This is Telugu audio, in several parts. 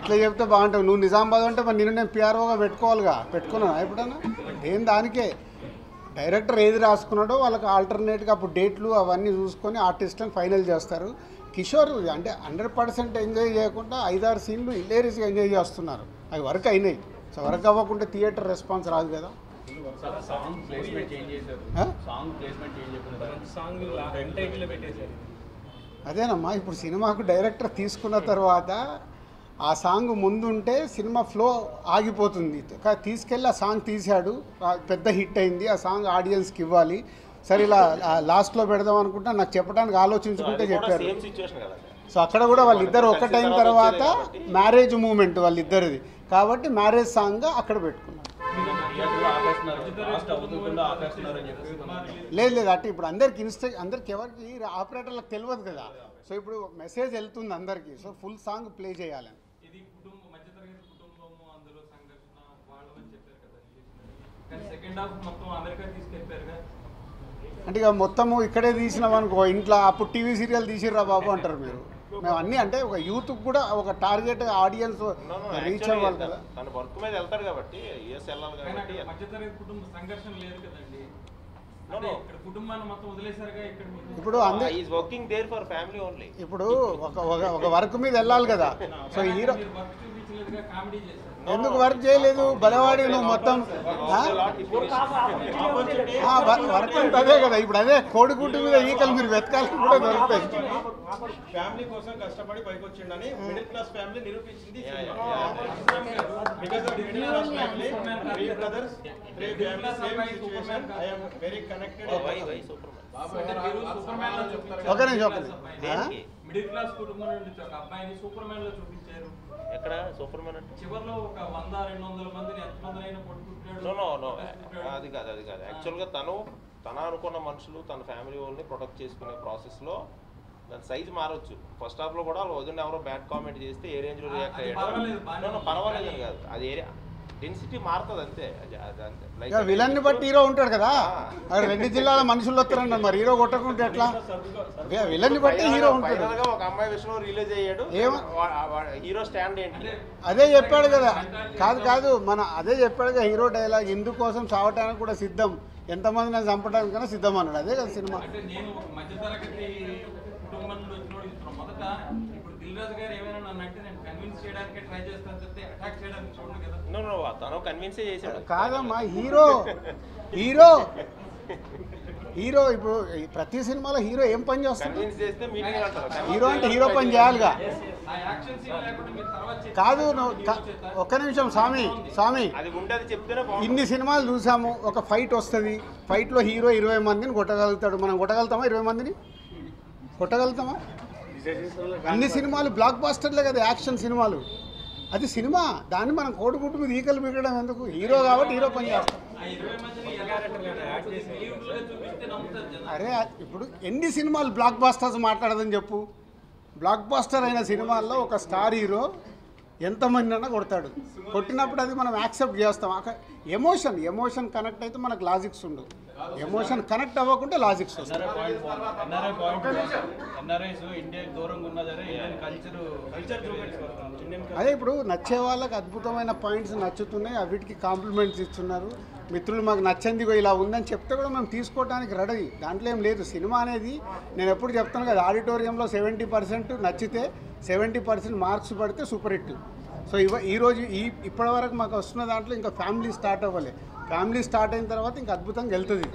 ఇట్లా చెప్తే బాగుంటావు. నువ్వు నిజామాబాద్ అంటే మరి నేను పిఆర్ఓగా పెట్టుకోవాలిగా, పెట్టుకున్నాను ఎప్పుడన్నా? ఏం దానికే డైరెక్టర్ ఏది రాసుకున్నాడో వాళ్ళకి ఆల్టర్నేట్గా అప్పుడు డేట్లు అవన్నీ చూసుకొని ఆర్టిస్ట్ని ఫైనల్ చేస్తారు. కిషోర్ అంటే 100% ఎంజాయ్ చేయకుండా 5-6 సీన్లు హిలేరియస్గా ఎంజాయ్ చేస్తున్నారు. అవి వర్క్ అయినాయి. సో వర్క్ అవ్వకుంటే థియేటర్ రెస్పాన్స్ రాదు కదా. అదేనమ్మా, ఇప్పుడు సినిమాకు డైరెక్టర్ తీసుకున్న తర్వాత ఆ సాంగ్ ముందుంటే సినిమా ఫ్లో ఆగిపోతుంది. తీసుకెళ్ళి ఆ సాంగ్ తీశాడు, పెద్ద హిట్ అయింది, ఆ సాంగ్ ఆడియన్స్కి ఇవ్వాలి. సరే ఇలా లాస్ట్లో పెడదాం అనుకుంటా నాకు చెప్పడానికి ఆలోచించుకుంటే చెప్పారు. సో అక్కడ కూడా వాళ్ళిద్దరు ఒకటైన తర్వాత మ్యారేజ్ మూమెంట్ వాళ్ళిద్దరిది కాబట్టి మ్యారేజ్ సాంగ్ అక్కడ పెట్టుకున్నారు. లేదు అంటే ఇప్పుడు అందరికి ఎవరికి ఆపరేటర్లకు తెలియదు కదా. సో ఇప్పుడు మెసేజ్ వెళ్తుంది అందరికీ. సో ఫుల్ సాంగ్ ప్లే చేయాలని. అంటే ఇక మొత్తము ఇక్కడే తీసినాం అనుకో, ఇంట్లో అప్పుడు టీవీ సీరియల్ తీసిర్రా బాబు అంటారు మీరు. మేము అన్నీ అంటే ఒక యూత్ కూడా ఒక టార్గెట్ ఆడియన్స్ రీచ్ అవ్వాలి కదా. ఇప్పుడు ఇప్పుడు ఒక వర్క్ మీద వెళ్ళాలి కదా. సో హీరో ఎందుకు వర్క్ చేయలేదు? బలవాడి నువ్వు మొత్తం వర్క్ అంటే అదే కదా. ఇప్పుడు అదే కోడిగుడ్డు మీద ఈకలు మీరు వెతకాల్సి కూడా దొరుకుతాయి. ఫ్యామిలీ కోసం కష్టపడి పైకి వచ్చిండని మిడిల్ క్లాస్ ఫ్యామిలీ నిరూపించింది. మిడిల్ క్లాస్ కుటుంబం నుంచి ఒక అబ్బాయిని సూపర్ మ్యాన్ లో చూపించారు. ఎక్కడ సూపర్ మ్యాన్ అంటే చివర్లో ఒక 100-200 మందిని ఎంతమందినైనా కొట్టుకుంటాడు. అది కాదు యాక్చువల్గా తన అనుకున్న మనుషులు తన ఫ్యామిలీ వాళ్ళని ప్రొటెక్ట్ చేసుకునే ప్రాసెస్లో దాని సైజ్ మారొచ్చు. ఫస్ట్ హాఫ్లో కూడా వాళ్ళు వదిన ఎవరో బ్యాడ్ కామెంట్ చేస్తే ఏ రేంజ్లో రియాక్ట్ అయ్యాడు పర్వాలేదు అని కాదు, అది ఏరియా డెన్సిటీ మారుతుంది అంతే. విలన్ని బట్టి హీరో ఉంటాడు కదా. రెండు జిల్లాల మనుషులు వస్తారంట, మరి హీరో కొట్టకుంటే ఎట్లా? విలన్ని బట్టి హీరో ఉంటాడు. ఒక అమ్మాయి విషయంలో రిలీజ్ అయ్యాడు, హీరో స్టాండ్ ఏంటి అదే చెప్పాడు కదా. కాదు అదే చెప్పాడు కదా హీరో డైలాగ్, ఇందుకోసం చావటానికి కూడా సిద్ధం, ఎంతమంది నేను చంపడానికైనా సిద్ధం అన్నాడు. అదే కదా సినిమా. కాదమ్మా, హీరో ఇప్పుడు ప్రతి సినిమాలో హీరో ఏం పని చేస్తాడు? హీరో అంటే హీరో పని చేయాలిగా. కాదు ఒక్క నిమిషం స్వామి, ఇన్ని సినిమాలు చూసాము, ఒక ఫైట్ వస్తుంది, ఫైట్లో హీరో 20 మందిని కొట్టగలుగుతాడు. మనం కొట్టగలుగుతామా? 20 మందిని కొట్టగలుగుతామా? అన్ని సినిమాలు బ్లాక్ బాస్టర్లే కదా, యాక్షన్ సినిమాలు. అది సినిమా, దాన్ని మనం కోడిగుడ్డు మీద ఈకలు మిగడం ఎందుకు? హీరో కాబట్టి హీరో పని చేస్తాం. అరే ఇప్పుడు ఎన్ని సినిమాలు బ్లాక్ బాస్టర్స్ మాట్లాడదని చెప్పు. బ్లాక్ బాస్టర్ అయిన సినిమాల్లో ఒక స్టార్ హీరో ఎంతమంది అన్నా కొడతాడు. కొట్టినప్పుడు అది మనం యాక్సెప్ట్ చేస్తాం. ఎమోషన్ కనెక్ట్ అయితే మనకు లాజిక్స్ ఉండవు. ఎమోషన్ కనెక్ట్ అవ్వకుంటే లాజిక్స్ వస్తాయి. అదే ఇప్పుడు నచ్చే వాళ్ళకి అద్భుతమైన పాయింట్స్ నచ్చుతున్నాయి, అవిటికి కాంప్లిమెంట్స్ ఇస్తున్నారు. మిత్రులు మాకు నచ్చింది ఇలా ఉందని చెప్తే కూడా మేము తీసుకోవడానికి రెడీ, దాంట్లో ఏం లేదు. సినిమా అనేది నేను ఎప్పుడు చెప్తాను కదా, ఆడిటోరియంలో 70% నచ్చితే 70% మార్క్స్ పడితే సూపర్ హిట్. సో ఈరోజు ఇప్పటివరకు మాకు వస్తున్న దాంట్లో ఇంకా ఫ్యామిలీ స్టార్ట్ అవ్వాలి. ఫ్యామిలీ స్టార్ట్ అయిన తర్వాత ఇంకా అద్భుతంగా వెళ్తుంది.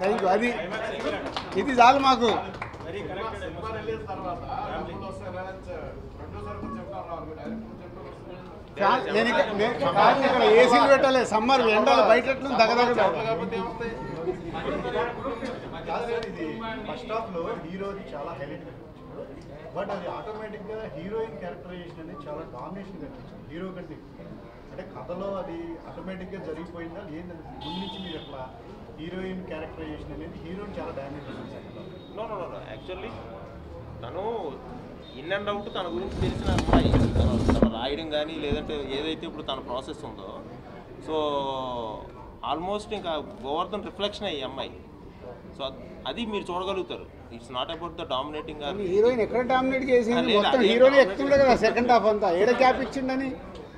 Thank you. అది ఇది చాలు మాకు. నేను ఇక్కడ ఏసీలు పెట్టాలి, సమ్మర్ ఎండలు బయట ఫస్ట్ హాఫ్ లో హీరో చాలా హైలైట్ కనిపించాడు, బట్ అది ఆటోమేటిక్గా హీరోయిన్ క్యారెక్టరైజేషన్ అనేది చాలా డామినేషన్ కనిపించింది హీరో కంటే. అంటే కథలో అది ఆటోమేటిక్గా జరిగిపోయిందా ఏంటంటే ముందు నుంచి మీరు ఎట్లా హీరోయిన్ క్యారెక్టరైజేషన్ అనేది హీరోయిన్ చాలా డామినేట్ చేసింది. యాక్చువల్లీ తను ఇన్ అండ్ అవుట్ తన గురించి తెలిసిన అమ్మాయి, తను రాయడం కానీ లేదంటే ఏదైతే ఇప్పుడు తన ప్రాసెస్ ఉందో, సో ఆల్మోస్ట్ ఇంకా గోవర్ధన్ రిఫ్లెక్షన్ అయ్యి అమ్మాయి. సో అది మీరు చూడగలుగుతారు. It's not about the dominating. Heroine ఎక్కడ డామినేట్ చేసింది? మొత్తం హీరోయిన్ ఎక్కుతుండే కదా సెకండ్ హాఫ్ అంతా. ఏడ గ్యాప్ ఇచ్చిండని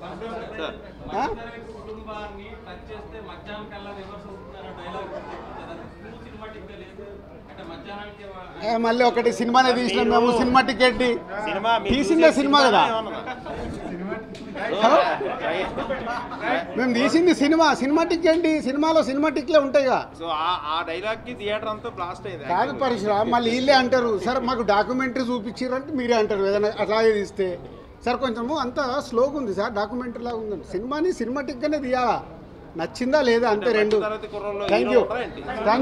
సార్ కుటుంబాన్ని టచ్ చేస్తే మధ్యాహ్నం కల్లా రివర్స్ అవుతుందన్న డైలాగ్ సినిమాటిక్ గా లేదు అంటే మధ్యాహ్నానికి మళ్ళీ ఒకటి సినిమానే తీసినాం మేము, సినిమా టికెట్ సినిమా తీసిందే సినిమా కదా, మేము తీసింది సినిమా. సినిమాటిక్ ఏంటి? సినిమాలో సినిమాటిక్లే ఉంటాయిగా. సో ఆ డైలాగ్ కి థియేటర్ అంతా బ్లాస్ట్ అయింది. కాదు పరిశ్రమ, మళ్ళీ వీళ్ళే అంటారు సార్ మాకు డాక్యుమెంటరీ చూపించారంటే మీరే అంటారు ఏదైనా అట్లాగే తీస్తే. సార్ కొంచెము అంత స్లోగా ఉంది సార్, డాక్యుమెంటరీ లాగా ఉందండి. సినిమాని సినిమాటిక్గానే తీయాలా, నచ్చిందా లేదా అంతే రెండు. తర్వాత కుర్రోళ్ళు థ్యాంక్ హీరో యూ. ఉంటారా ఏంటి?